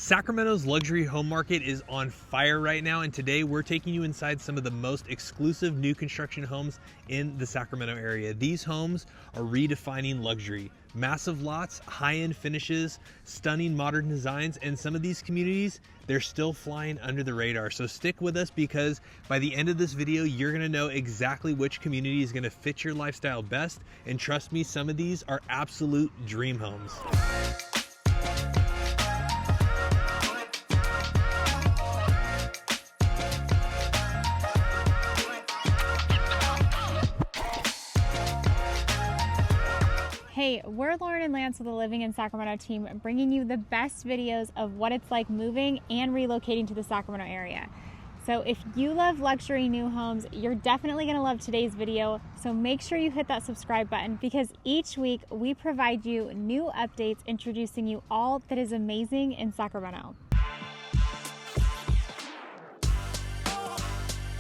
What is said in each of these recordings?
Sacramento's luxury home market is on fire right now, and today we're taking you inside some of the most exclusive new construction homes in the Sacramento area. These homes are redefining luxury. Massive lots, high-end finishes, stunning modern designs, and some of these communities, they're still flying under the radar. So stick with us, because by the end of this video, you're gonna know exactly which community is gonna fit your lifestyle best. And trust me, some of these are absolute dream homes. Hey, we're Lauren and Lance with the Living in Sacramento team, bringing you the best videos of what it's like moving and relocating to the Sacramento area. So if you love luxury new homes, you're definitely going to love today's video. So make sure you hit that subscribe button, because each week we provide you new updates introducing you all that is amazing in Sacramento.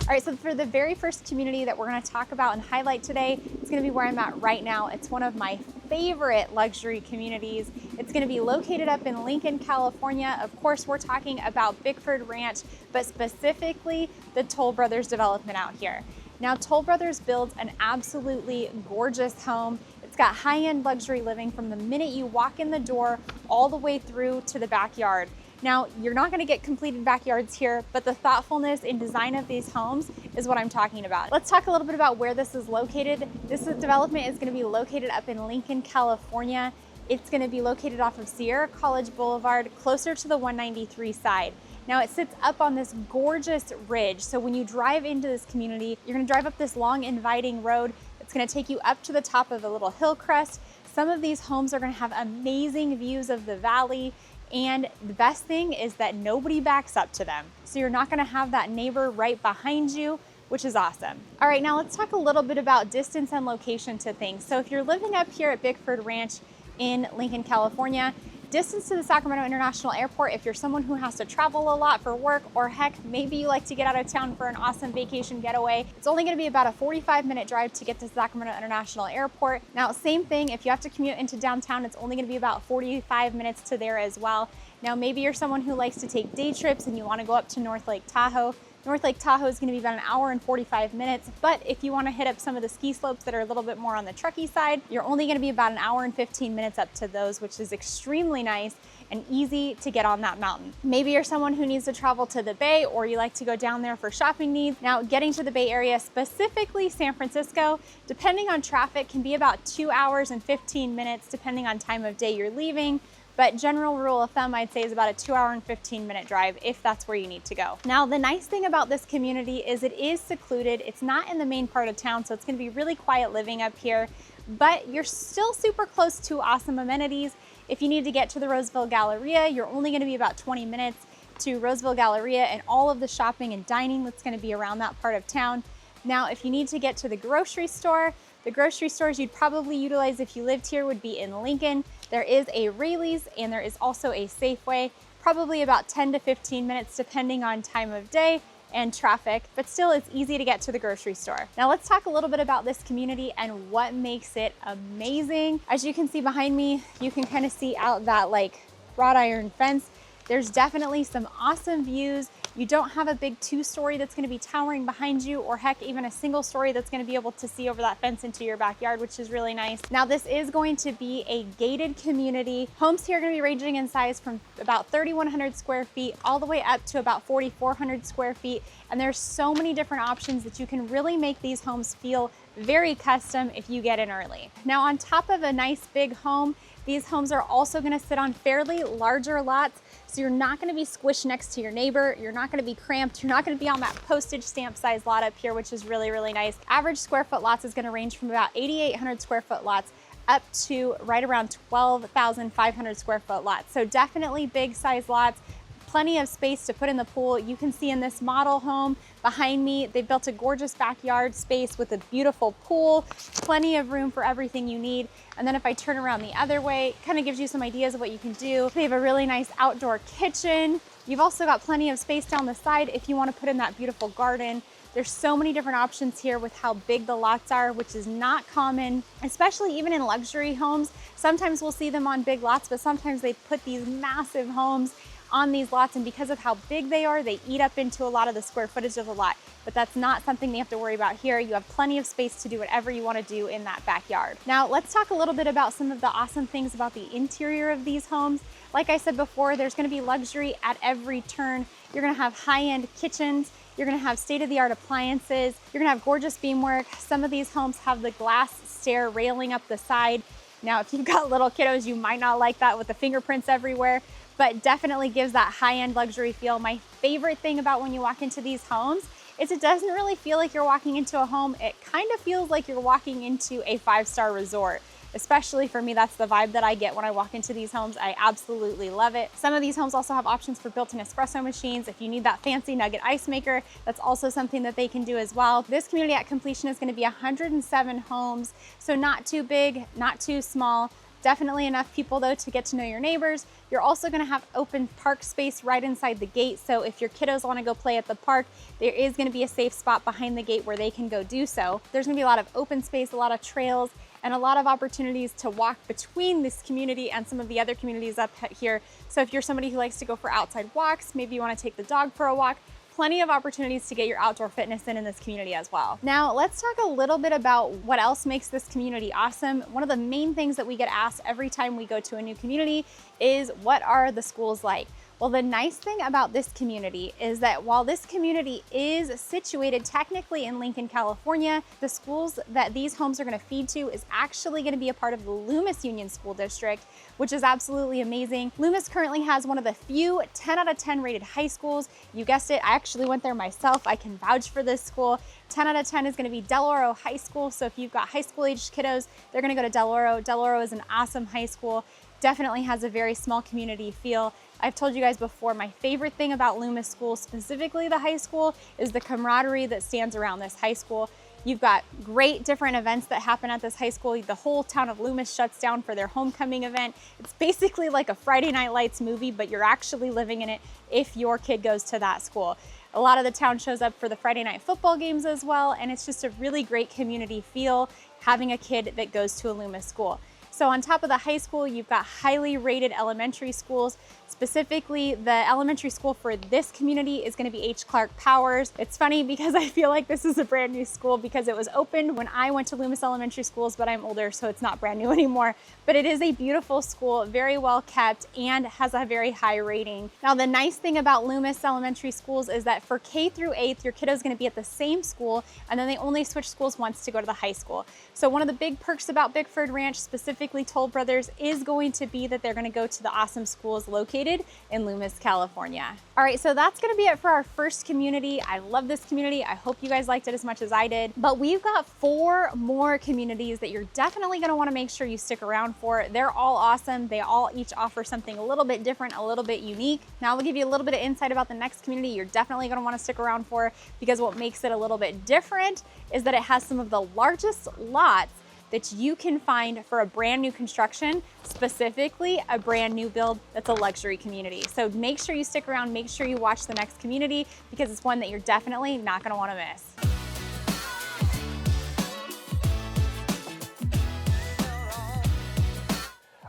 All right, so for the very first community that we're gonna talk about and highlight today, it's gonna be where I'm at right now. It's one of my favorite luxury communities. It's gonna be located up in Lincoln, California. Of course, we're talking about Bickford Ranch, but specifically the Toll Brothers development out here. Now, Toll Brothers builds an absolutely gorgeous home. It's got high-end luxury living from the minute you walk in the door all the way through to the backyard. Now, you're not gonna get completed backyards here, but the thoughtfulness in design of these homes is what I'm talking about. Let's talk a little bit about where this is located. This development is gonna be located up in Lincoln, California. It's gonna be located off of Sierra College Boulevard, closer to the 193 side. Now, it sits up on this gorgeous ridge. So when you drive into this community, you're gonna drive up this long, inviting road. It's gonna take you up to the top of a little hill crest. Some of these homes are gonna have amazing views of the valley. And the best thing is that nobody backs up to them. So you're not gonna have that neighbor right behind you, which is awesome. All right, now let's talk a little bit about distance and location to things. So if you're living up here at Bickford Ranch in Lincoln, California, distance to the Sacramento International Airport, if you're someone who has to travel a lot for work, or heck, maybe you like to get out of town for an awesome vacation getaway, it's only gonna be about a 45-minute drive to get to Sacramento International Airport. Now, same thing, if you have to commute into downtown, it's only gonna be about 45 minutes to there as well. Now, maybe you're someone who likes to take day trips and you wanna go up to North Lake Tahoe. North Lake Tahoe is gonna be about an hour and 45 minutes, but if you wanna hit up some of the ski slopes that are a little bit more on the trucky side, you're only gonna be about an hour and 15 minutes up to those, which is extremely nice and easy to get on that mountain. Maybe you're someone who needs to travel to the Bay, or you like to go down there for shopping needs. Now, getting to the Bay Area, specifically San Francisco, depending on traffic, can be about 2 hours and 15 minutes, depending on time of day you're leaving. But general rule of thumb, I'd say, is about a 2 hour and 15-minute drive if that's where you need to go. Now, the nice thing about this community is it is secluded. It's not in the main part of town, so it's gonna be really quiet living up here, but you're still super close to awesome amenities. If you need to get to the Roseville Galleria, you're only gonna be about 20 minutes to Roseville Galleria and all of the shopping and dining that's gonna be around that part of town. Now, if you need to get to the grocery stores you'd probably utilize if you lived here would be in Lincoln. There is a Raley's and there is also a Safeway, probably about 10 to 15 minutes depending on time of day and traffic, but still it's easy to get to the grocery store. Now let's talk a little bit about this community and what makes it amazing. As you can see behind me, you can kind of see out that like wrought iron fence. There's definitely some awesome views. You don't have a big 2-story that's gonna be towering behind you, or heck, even a single story that's gonna be able to see over that fence into your backyard, which is really nice. Now, this is going to be a gated community. Homes here are gonna be ranging in size from about 3,100 square feet all the way up to about 4,400 square feet. And there's so many different options that you can really make these homes feel very custom if you get in early. Now, on top of a nice big home, these homes are also gonna sit on fairly larger lots, so you're not gonna be squished next to your neighbor, you're not gonna be cramped, you're not gonna be on that postage stamp size lot up here, which is really, really nice. Average square foot lots is gonna range from about 8,800 square foot lots up to right around 12,500 square foot lots. So definitely big size lots. Plenty of space to put in the pool. You can see in this model home behind me, they built a gorgeous backyard space with a beautiful pool, plenty of room for everything you need. And then if I turn around the other way, it kind of gives you some ideas of what you can do. They have a really nice outdoor kitchen. You've also got plenty of space down the side if you want to put in that beautiful garden. There's so many different options here with how big the lots are, which is not common, especially even in luxury homes. Sometimes we'll see them on big lots, but sometimes they put these massive homes on these lots, and because of how big they are, they eat up into a lot of the square footage of the lot. But that's not something you have to worry about here. You have plenty of space to do whatever you want to do in that backyard. Now let's talk a little bit about some of the awesome things about the interior of these homes. Like I said before, there's going to be luxury at every turn. You're going to have high-end kitchens. You're going to have state-of-the-art appliances. You're going to have gorgeous beamwork. Some of these homes have the glass stair railing up the side. Now, if you've got little kiddos, you might not like that with the fingerprints everywhere, but definitely gives that high-end luxury feel. My favorite thing about when you walk into these homes is it doesn't really feel like you're walking into a home. It kind of feels like you're walking into a 5-star resort. Especially for me, that's the vibe that I get when I walk into these homes. I absolutely love it. Some of these homes also have options for built-in espresso machines. If you need that fancy nugget ice maker, that's also something that they can do as well. This community at completion is going to be 107 homes, so not too big, not too small. Definitely enough people though to get to know your neighbors. You're also gonna have open park space right inside the gate. So if your kiddos wanna go play at the park, there is gonna be a safe spot behind the gate where they can go do so. There's gonna be a lot of open space, a lot of trails, and a lot of opportunities to walk between this community and some of the other communities up here. So if you're somebody who likes to go for outside walks, maybe you wanna take the dog for a walk, plenty of opportunities to get your outdoor fitness in this community as well. Now, let's talk a little bit about what else makes this community awesome. One of the main things that we get asked every time we go to a new community is, what are the schools like? Well, the nice thing about this community is that while this community is situated technically in Lincoln, California, the schools that these homes are going to feed to is actually going to be a part of the Loomis Union School District, which is absolutely amazing. Loomis currently has one of the few 10 out of 10 rated high schools. You guessed it, I actually went there myself. I can vouch for this school. 10 out of 10 is going to be Del Oro High School. So if you've got high school aged kiddos, they're going to go to Del Oro. Del Oro is an awesome high school. Definitely has a very small community feel. I've told you guys before, my favorite thing about Loomis School, specifically the high school, is the camaraderie that stands around this high school. You've got great different events that happen at this high school. The whole town of Loomis shuts down for their homecoming event. It's basically like a Friday Night Lights movie, but you're actually living in it if your kid goes to that school. A lot of the town shows up for the Friday night football games as well, and it's just a really great community feel having a kid that goes to a Loomis school. So on top of the high school, you've got highly rated elementary schools. Specifically, the elementary school for this community is going to be H. Clark Powers. It's funny because I feel like this is a brand new school because it was opened when I went to Loomis Elementary Schools, but I'm older, so it's not brand new anymore. But it is a beautiful school, very well kept, and has a very high rating. Now, the nice thing about Loomis Elementary Schools is that for K through 8th, your kiddo is going to be at the same school, and then they only switch schools once to go to the high school. So one of the big perks about Bickford Ranch, specifically Toll Brothers, is going to be that they're going to go to the awesome schools located in Loomis, California. All right, so that's gonna be it for our first community. I love this community. I hope you guys liked it as much as I did, but we've got 4 more communities that you're definitely gonna wanna make sure you stick around for. They're all awesome. They all each offer something a little bit different, a little bit unique. Now we'll give you a little bit of insight about the next community you're definitely gonna wanna stick around for, because what makes it a little bit different is that it has some of the largest lots that you can find for a brand new construction, specifically a brand new build that's a luxury community. So make sure you stick around, make sure you watch the next community, because it's one that you're definitely not gonna wanna miss.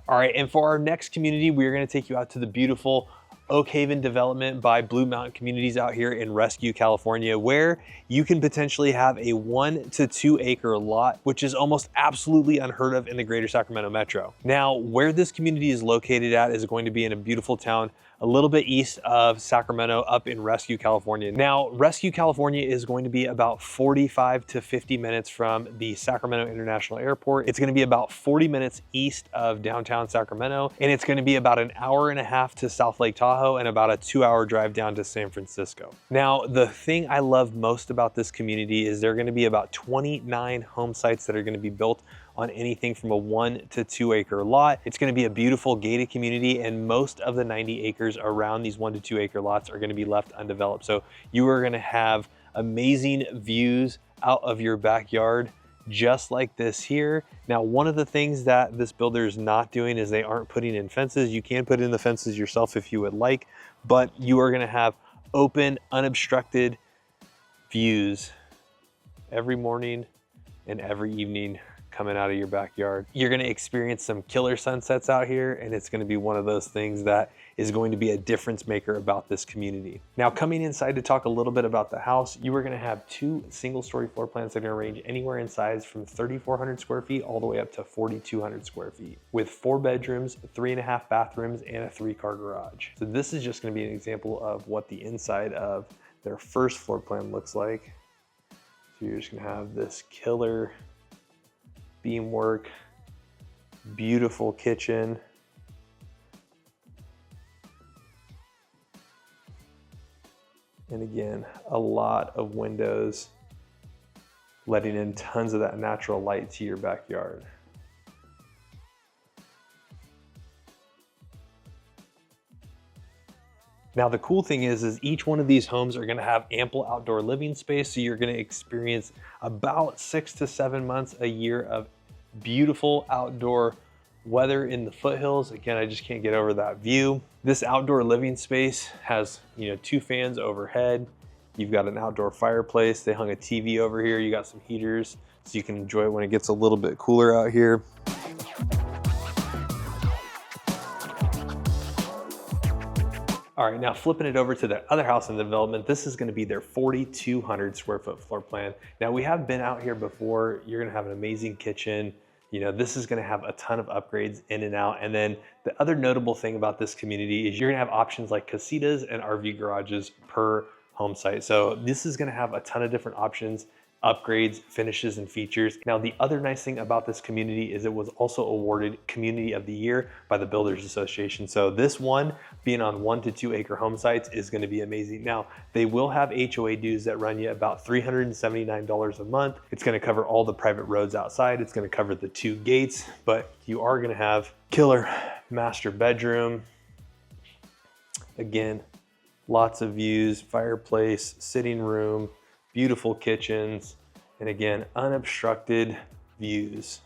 All right, and for our next community, we're gonna take you out to the beautiful Oak Haven development by Blue Mountain Communities out here in Rescue, California, where you can potentially have a 1 to 2 acre lot, which is almost absolutely unheard of in the greater Sacramento metro. Now, where this community is located at is going to be in a beautiful town a little bit east of Sacramento, up in Rescue, California. Now, Rescue, California is going to be about 45 to 50 minutes from the Sacramento International Airport. It's going to be about 40 minutes east of downtown Sacramento, and it's going to be about an hour and a half to South Lake Tahoe and about a 2-hour drive down to San Francisco. Now, the thing I love most about this community is there are going to be about 29 home sites that are going to be built on anything from a 1 to 2 acre lot. It's going to be a beautiful gated community, and most of the 90 acres around these 1 to 2 acre lots are going to be left undeveloped. So you are going to have amazing views out of your backyard, just like this here. Now, one of the things that this builder is not doing is they aren't putting in fences. You can put in the fences yourself if you would like, but you are going to have open, unobstructed views every morning and every evening coming out of your backyard. You're gonna experience some killer sunsets out here, and it's gonna be one of those things that is going to be a difference maker about this community. Now, coming inside to talk a little bit about the house, you are gonna have 2 single-story floor plans that are gonna range anywhere in size from 3,400 square feet all the way up to 4,200 square feet, with 4 bedrooms, 3.5 bathrooms, and a 3-car garage. So this is just gonna be an example of what the inside of their first floor plan looks like. So you're just gonna have this killer beam work, beautiful kitchen. And again, a lot of windows, letting in tons of that natural light to your backyard. Now, the cool thing is each one of these homes are gonna have ample outdoor living space, so you're gonna experience about 6 to 7 months a year of beautiful outdoor weather in the foothills. Again, I just can't get over that view. This outdoor living space has, 2 fans overhead. You've got an outdoor fireplace. They hung a TV over here. You got some heaters, so you can enjoy it when it gets a little bit cooler out here. All right, now flipping it over to the other house in the development, this is gonna be their 4,200 square foot floor plan. Now, we have been out here before. You're gonna have an amazing kitchen. This is gonna have a ton of upgrades in and out. And then the other notable thing about this community is you're gonna have options like casitas and RV garages per home site. So this is gonna have a ton of different options, upgrades, finishes, and features. Now, the other nice thing about this community is it was also awarded Community of the Year by the Builders Association. So this one, being on 1 to 2 acre home sites, is gonna be amazing. Now, they will have HOA dues that run you about $379 a month. It's gonna cover all the private roads outside. It's gonna cover the 2 gates, but you are gonna have killer master bedroom. Again, lots of views, fireplace, sitting room, beautiful kitchens, and again, unobstructed views.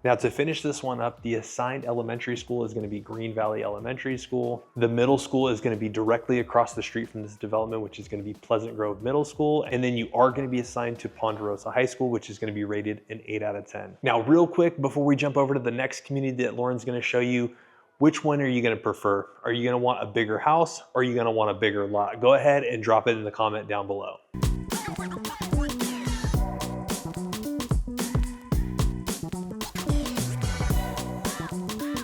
Now, to finish this one up, the assigned elementary school is going to be Green Valley Elementary School. The middle school is going to be directly across the street from this development, which is going to be Pleasant Grove Middle School. And then you are going to be assigned to Ponderosa High School, which is going to be rated an 8 out of 10. Now, real quick, before we jump over to the next community that Lauren's going to show you, which one are you gonna prefer? Are you gonna want a bigger house, or are you gonna want a bigger lot? Go ahead and drop it in the comment down below.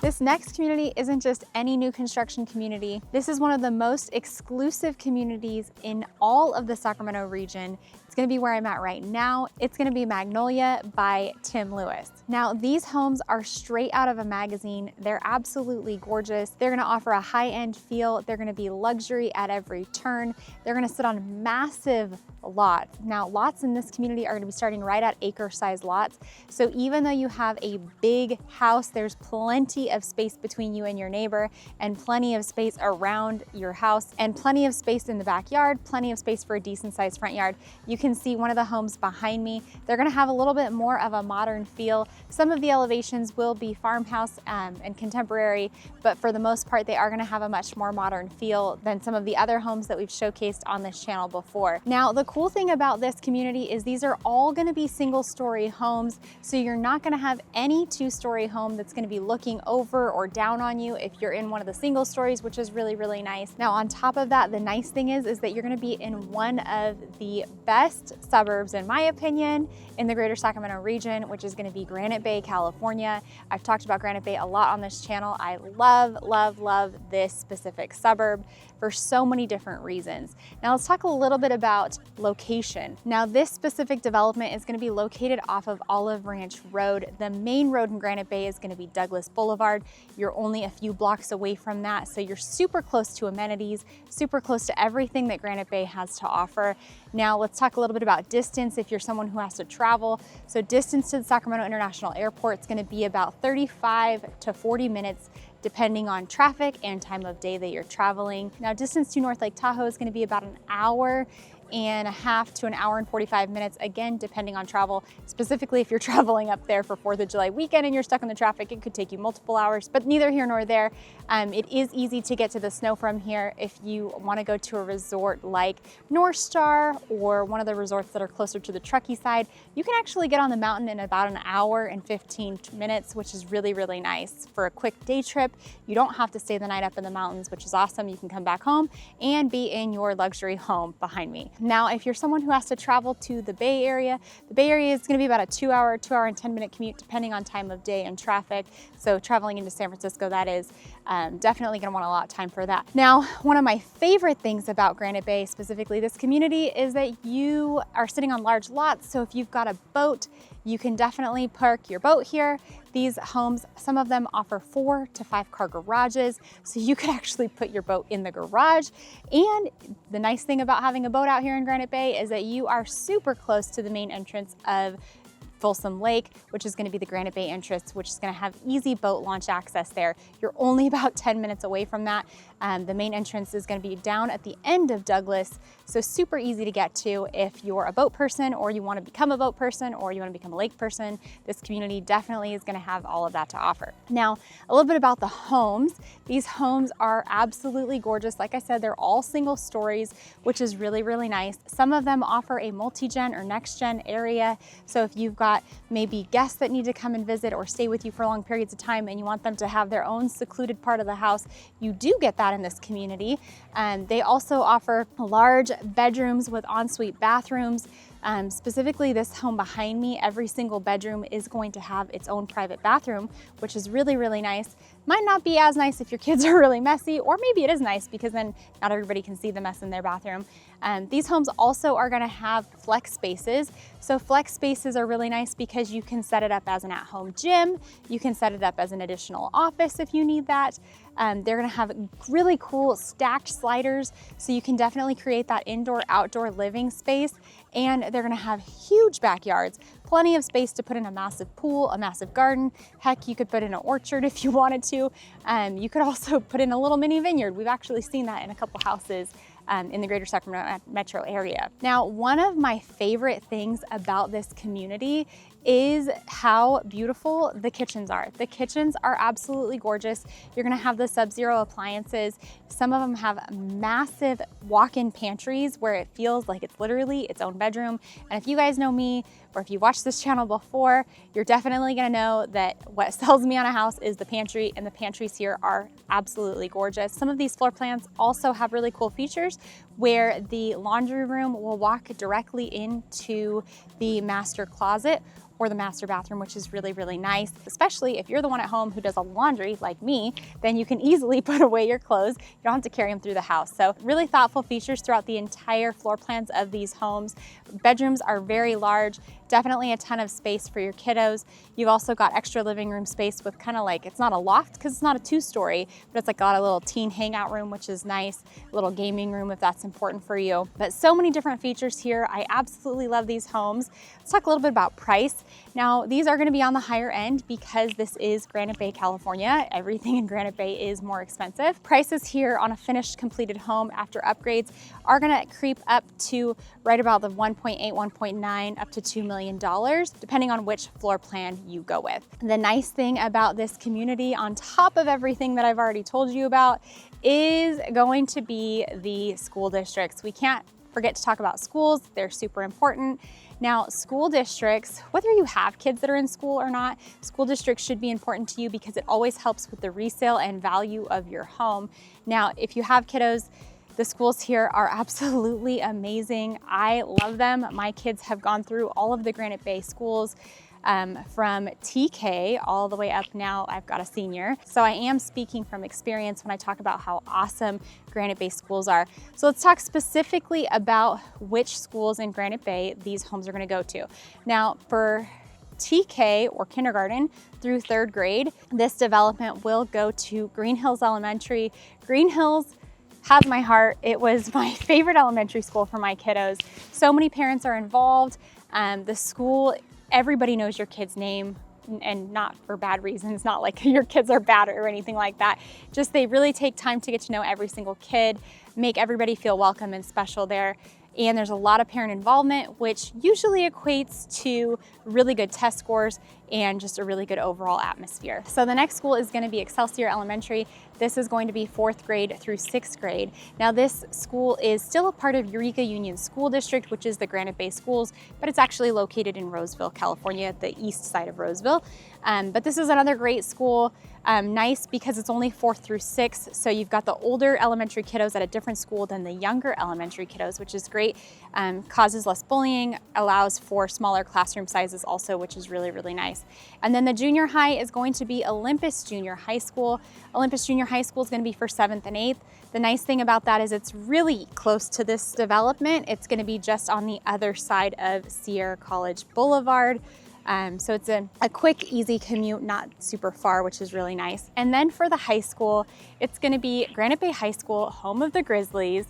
This next community isn't just any new construction community. This is one of the most exclusive communities in all of the Sacramento region. It's gonna be where I'm at right now. It's gonna be Magnolia by Tim Lewis. Now, these homes are straight out of a magazine. They're absolutely gorgeous. They're gonna offer a high-end feel. They're gonna be luxury at every turn. They're gonna sit on massive lots. Now, lots in this community are gonna be starting right at acre-sized lots. So even though you have a big house, there's plenty of space between you and your neighbor, and plenty of space around your house, and plenty of space in the backyard, plenty of space for a decent sized front yard. You can see one of the homes behind me. They're gonna have a little bit more of a modern feel. Some of the elevations will be farmhouse and contemporary, but for the most part, they are gonna have a much more modern feel than some of the other homes that we've showcased on this channel before. Now, the cool thing about this community is these are all gonna be single-story homes, so you're not gonna have any 2-story home that's gonna be looking over or down on you if you're in one of the single stories, which is really, really nice. Now, on top of that, the nice thing is that you're gonna be in one of the best suburbs, in my opinion, in the greater Sacramento region, which is gonna be Granite Bay, California. I've talked about Granite Bay a lot on this channel. I love, love, love this specific suburb for so many different reasons. Now, let's talk a little bit about location. Now, this specific development is gonna be located off of Olive Ranch Road. The main road in Granite Bay is gonna be Douglas Boulevard. You're only a few blocks away from that, so you're super close to amenities, super close to everything that Granite Bay has to offer. Now, let's talk a little bit about distance if you're someone who has to travel. So distance to the Sacramento International Airport is gonna be about 35 to 40 minutes depending on traffic and time of day that you're traveling. Now, distance to North Lake Tahoe is gonna be about an hour. 1.5 to an hour and 45 minutes, again, depending on travel. Specifically, if you're traveling up there for 4th of July weekend and you're stuck in the traffic, it could take you multiple hours, but neither here nor there. It is easy to get to the snow from here. If you want to go to a resort like North Star or one of the resorts that are closer to the Truckee side, you can actually get on the mountain in about an hour and 15 minutes, which is really, really nice for a quick day trip. You don't have to stay the night up in the mountains, which is awesome. You can come back home and be in your luxury home behind me. Now, if you're someone who has to travel to the Bay Area is going to be about a 2 hour and 10-minute commute depending on time of day and traffic. So traveling into San Francisco, that is definitely going to want a lot of time for that. Now, one of my favorite things about Granite Bay, specifically this community, is that you are sitting on large lots. So if you've got a boat, you can definitely park your boat here. These homes, some of them offer 4 to 5 car garages, so you could actually put your boat in the garage. And the nice thing about having a boat out here in Granite Bay is that you are super close to the main entrance of Folsom Lake, which is going to be the Granite Bay entrance, which is going to have easy boat launch access there. You're only about 10 minutes away from that. The main entrance is going to be down at the end of Douglas, so super easy to get to if you're a boat person or you want to become a boat person or you want to become a lake person. This community definitely is going to have all of that to offer. Now, a little bit about the homes. These homes are absolutely gorgeous. Like I said, they're all single stories, which is really, really nice. Some of them offer a multi-gen or next-gen area. So if you've got maybe guests that need to come and visit or stay with you for long periods of time and you want them to have their own secluded part of the house, you do get that in this community. They also offer large bedrooms with ensuite bathrooms. Specifically this home behind me, every single bedroom is going to have its own private bathroom, which is really, really nice. Might not be as nice if your kids are really messy, or maybe it is nice because then not everybody can see the mess in their bathroom. These homes also are gonna have flex spaces. So flex spaces are really nice because you can set it up as an at-home gym. You can set it up as an additional office if you need that. They're gonna have really cool stacked sliders, so you can definitely create that indoor-outdoor living space. And they're gonna have huge backyards, plenty of space to put in a massive pool, a massive garden. Heck, you could put in an orchard if you wanted to. You could also put in a little mini vineyard. We've actually seen that in a couple houses in the greater Sacramento metro area. Now, one of my favorite things about this community is how beautiful the kitchens are. The kitchens are absolutely gorgeous. You're gonna have the Sub-Zero appliances. Some of them have massive walk-in pantries where it feels like it's literally its own bedroom. And if you guys know me, or if you watched this channel before, you're definitely gonna know that what sells me on a house is the pantry, and the pantries here are absolutely gorgeous. Some of these floor plans also have really cool features where the laundry room will walk directly into the master closet or the master bathroom, which is really, really nice. Especially if you're the one at home who does a laundry like me, then you can easily put away your clothes. You don't have to carry them through the house. So really thoughtful features throughout the entire floor plans of these homes. Bedrooms are very large, definitely a ton of space for your kiddos. You've also got extra living room space with kind of like, it's not a loft because it's not a 2-story, but it's like got a little teen hangout room, which is nice. A little gaming room if that's important for you. But so many different features here. I absolutely love these homes. Let's talk a little bit about price. Now, these are going to be on the higher end because this is Granite Bay, California. Everything in Granite Bay is more expensive. Prices here on a finished completed home after upgrades are going to creep up to right about the 1.8, 1.9 up to $2 million, depending on which floor plan you go with. The nice thing about this community, on top of everything that I've already told you about, is going to be the school districts. We can't forget to talk about schools. They're super important. Now, school districts, whether you have kids that are in school or not, school districts should be important to you because it always helps with the resale and value of your home. Now, if you have kiddos, the schools here are absolutely amazing. I love them. My kids have gone through all of the Granite Bay schools. From TK all the way up now, I've got a senior. So I am speaking from experience when I talk about how awesome Granite Bay schools are. So let's talk specifically about which schools in Granite Bay these homes are gonna go to. Now for TK or kindergarten through 3rd grade, this development will go to Green Hills Elementary. Green Hills has my heart. It was my favorite elementary school for my kiddos. So many parents are involved. The school, everybody knows your kid's name, and not for bad reasons, not like your kids are bad or anything like that. Just they really take time to get to know every single kid, make everybody feel welcome and special there. and there's a lot of parent involvement, which usually equates to really good test scores and just a really good overall atmosphere. So the next school is going to be Excelsior Elementary. This is going to be 4th grade through 6th grade. Now this school is still a part of Eureka Union School District, which is the Granite Bay Schools, but it's actually located in Roseville, California, the east side of Roseville. But this is another great school. Nice because it's only 4th through 6th, so you've got the older elementary kiddos at a different school than the younger elementary kiddos, which is great. Causes less bullying, allows for smaller classroom sizes also, which is really, really nice. And then the junior high is going to be Olympus Junior High School. Olympus Junior High School is going to be for 7th and 8th. The nice thing about that is it's really close to this development. It's going to be just on the other side of Sierra College Boulevard. So it's a quick, easy commute, not super far, which is really nice. And then for the high school, it's gonna be Granite Bay High School, home of the Grizzlies.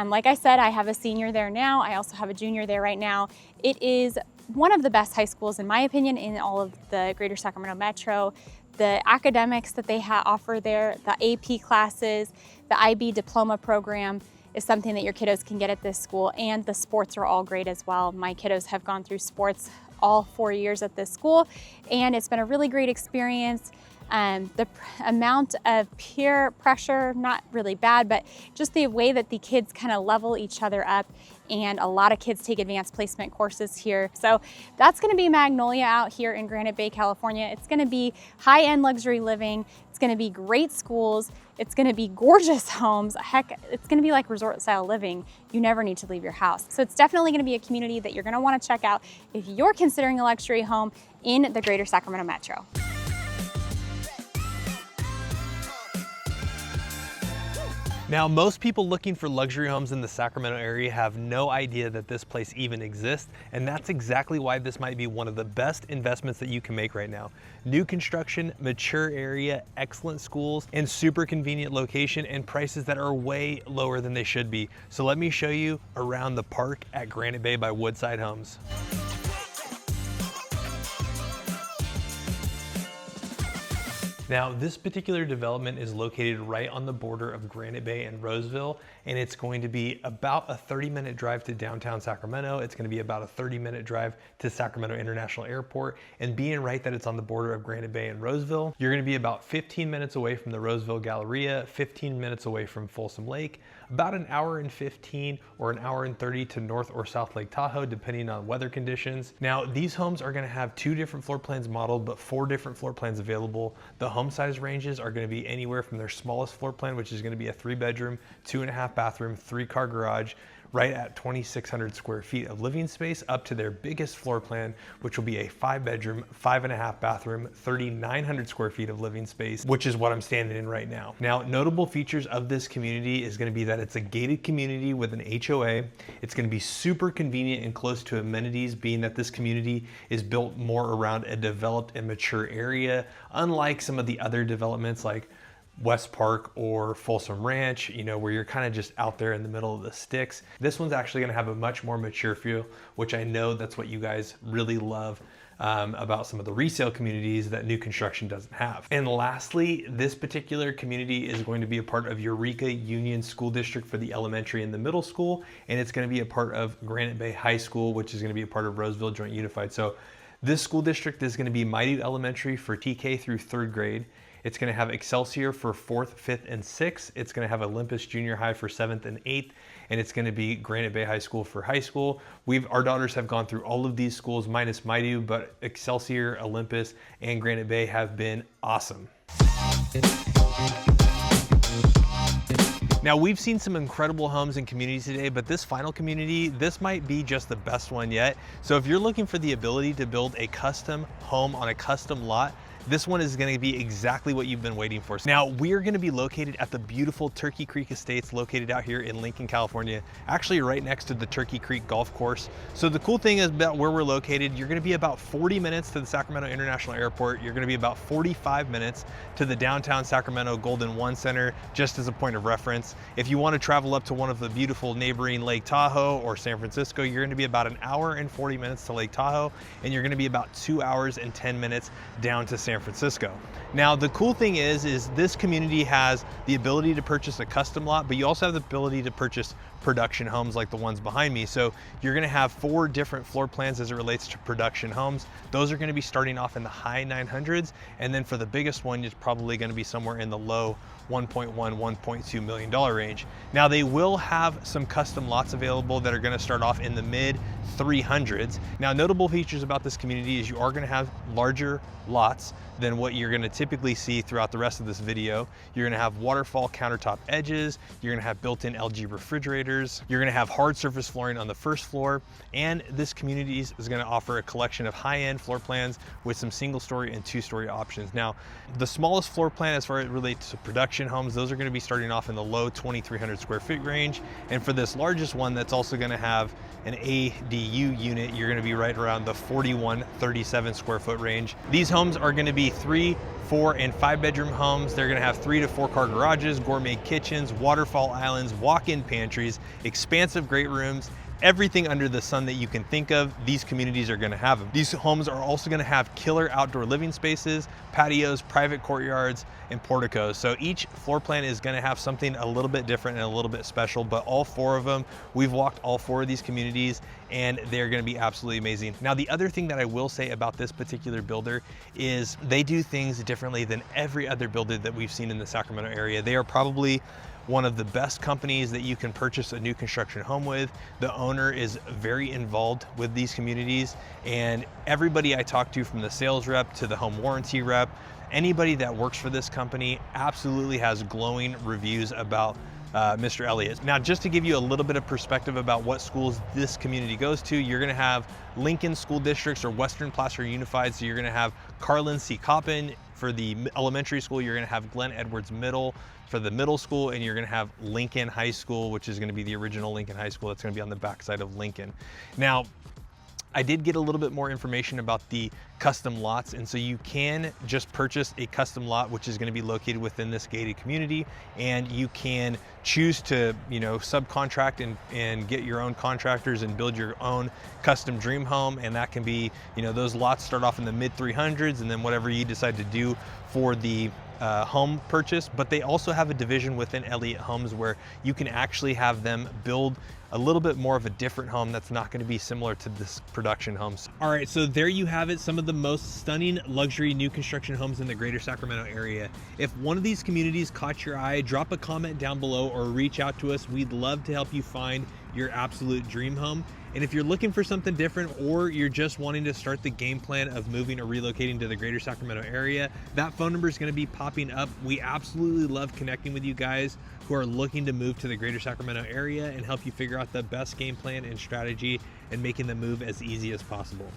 Like I said, I have a senior there now. I also have a junior there right now. It is one of the best high schools, in my opinion, in all of the greater Sacramento Metro. The academics that they offer there, the AP classes, the IB diploma program is something that your kiddos can get at this school, and the sports are all great as well. My kiddos have gone through sports all 4 years at this school, and it's been a really great experience. The amount of peer pressure, not really bad, but just the way that the kids kind of level each other up, and a lot of kids take advanced placement courses here. So that's gonna be Magnolia out here in Granite Bay, California. It's gonna be high-end luxury living. It's gonna be great schools. It's gonna be gorgeous homes. Heck, it's gonna be like resort-style living. You never need to leave your house. So it's definitely gonna be a community that you're gonna wanna check out if you're considering a luxury home in the greater Sacramento Metro. Now, most people looking for luxury homes in the Sacramento area have no idea that this place even exists, and that's exactly why this might be one of the best investments that you can make right now. New construction, mature area, excellent schools, and super convenient location, and prices that are way lower than they should be. So let me show you around the park at Granite Bay by Woodside Homes. Now, this particular development is located right on the border of Granite Bay and Roseville, and it's going to be about a 30-minute drive to downtown Sacramento. It's going to be about a 30-minute drive to Sacramento International Airport, and being right that it's on the border of Granite Bay and Roseville, you're going to be about 15 minutes away from the Roseville Galleria, 15 minutes away from Folsom Lake, about an hour and 15 or an hour and 30 to North or South Lake Tahoe, depending on weather conditions. Now, these homes are going to have 2 different floor plans modeled, but 4 different floor plans available. The home size ranges are going to be anywhere from their smallest floor plan, which is going to be a 3-bedroom, 2.5 bathroom, 3-car garage, right at 2,600 square feet of living space, up to their biggest floor plan, which will be a 5-bedroom, 5.5 bathroom, 3,900 square feet of living space, which is what I'm standing in right now. Now, notable features of this community is going to be that it's a gated community with an HOA. It's going to be super convenient and close to amenities, being that this community is built more around a developed and mature area, unlike some of the other developments like West Park or Folsom Ranch, you know, where you're kind of just out there in the middle of the sticks. This one's actually going to have a much more mature feel, which I know that's what you guys really love about some of the resale communities that new construction doesn't have. And lastly, this particular community is going to be a part of Eureka Union School District for the elementary and the middle school, and it's going to be a part of Granite Bay High School, which is going to be a part of Roseville Joint Unified. So this school district is going to be Mighty Elementary for TK through 3rd grade. It's going to have Excelsior for 4th, 5th, and 6th. It's going to have Olympus Junior High for 7th and 8th, and it's going to be Granite Bay High School for high school. Our daughters have gone through all of these schools minus Mighty, but Excelsior, Olympus, and Granite Bay have been awesome. Now, we've seen some incredible homes and communities today, but this final community, this might be just the best one yet. So if you're looking for the ability to build a custom home on a custom lot, this one is going to be exactly what you've been waiting for. Now, we are going to be located at the beautiful Turkey Creek Estates located out here in Lincoln, California, actually right next to the Turkey Creek Golf Course. So the cool thing is about where we're located, you're going to be about 40 minutes to the Sacramento International Airport. You're going to be about 45 minutes to the downtown Sacramento Golden One Center, just as a point of reference. If you want to travel up to one of the beautiful neighboring Lake Tahoe or San Francisco, you're going to be about an hour and 40 minutes to Lake Tahoe, and you're going to be about 2 hours and 10 minutes down to San San Francisco. Now, the cool thing is this community has the ability to purchase a custom lot, but you also have the ability to purchase production homes like the ones behind me. So you're gonna have 4 different floor plans as it relates to production homes. Those are gonna be starting off in the high 900s. And then for the biggest one, it's probably gonna be somewhere in the low $1.1, $1.2 million range. Now, they will have some custom lots available that are gonna start off in the mid 300s. Now, notable features about this community is you are gonna have larger lots than what you're gonna typically see throughout the rest of this video. You're gonna have waterfall countertop edges, you're gonna have built-in LG refrigerators, you're gonna have hard surface flooring on the first floor, and this community is gonna offer a collection of high-end floor plans with some single-story and 2-story options. Now, the smallest floor plan as far as it relates to production homes, those are gonna be starting off in the low 2,300 square feet range. And for this largest one that's also gonna have an ADU unit, you're gonna be right around the 4137 square foot range. These homes are gonna be 3, 4, and 5 bedroom homes. They're gonna have 3 to 4 car garages, gourmet kitchens, waterfall islands, walk-in pantries, expansive great rooms, everything under the sun that you can think of, these communities are gonna have them. These homes are also gonna have killer outdoor living spaces, patios, private courtyards, and porticos. So each floor plan is gonna have something a little bit different and a little bit special, but all 4 of them, we've walked all 4 of these communities and they're gonna be absolutely amazing. Now, the other thing that I will say about this particular builder is they do things differently than every other builder that we've seen in the Sacramento area. They are probably one of the best companies that you can purchase a new construction home with. The owner is very involved with these communities, and everybody I talk to, from the sales rep to the home warranty rep, anybody that works for this company absolutely has glowing reviews about Mr. Elliott. Now, just to give you a little bit of perspective about what schools this community goes to, you're gonna have Lincoln School Districts or Western Placer Unified, so you're gonna have Carlin C. Coppin for the elementary school, you're gonna have Glenn Edwards Middle for the middle school, and you're gonna have Lincoln High School, which is gonna be the original Lincoln High School. That's gonna be on the backside of Lincoln. Now, I did get a little bit more information about the custom lots, and so you can just purchase a custom lot, which is going to be located within this gated community, and you can choose to, subcontract and get your own contractors and build your own custom dream home. And that can be, those lots start off in the mid 300s, and then whatever you decide to do for the home purchase. But they also have a division within Elliott Homes where you can actually have them build a little bit more of a different home that's not going to be similar to this production homes. All right, so there you have it, some of the most stunning luxury new construction homes in the greater Sacramento area. If one of these communities caught your eye, drop a comment down below or reach out to us. We'd love to help you find your absolute dream home. And if you're looking for something different, or you're just wanting to start the game plan of moving or relocating to the greater Sacramento area, that phone number is going to be popping up. We absolutely love connecting with you guys who are looking to move to the greater Sacramento area and help you figure out the best game plan and strategy and making the move as easy as possible.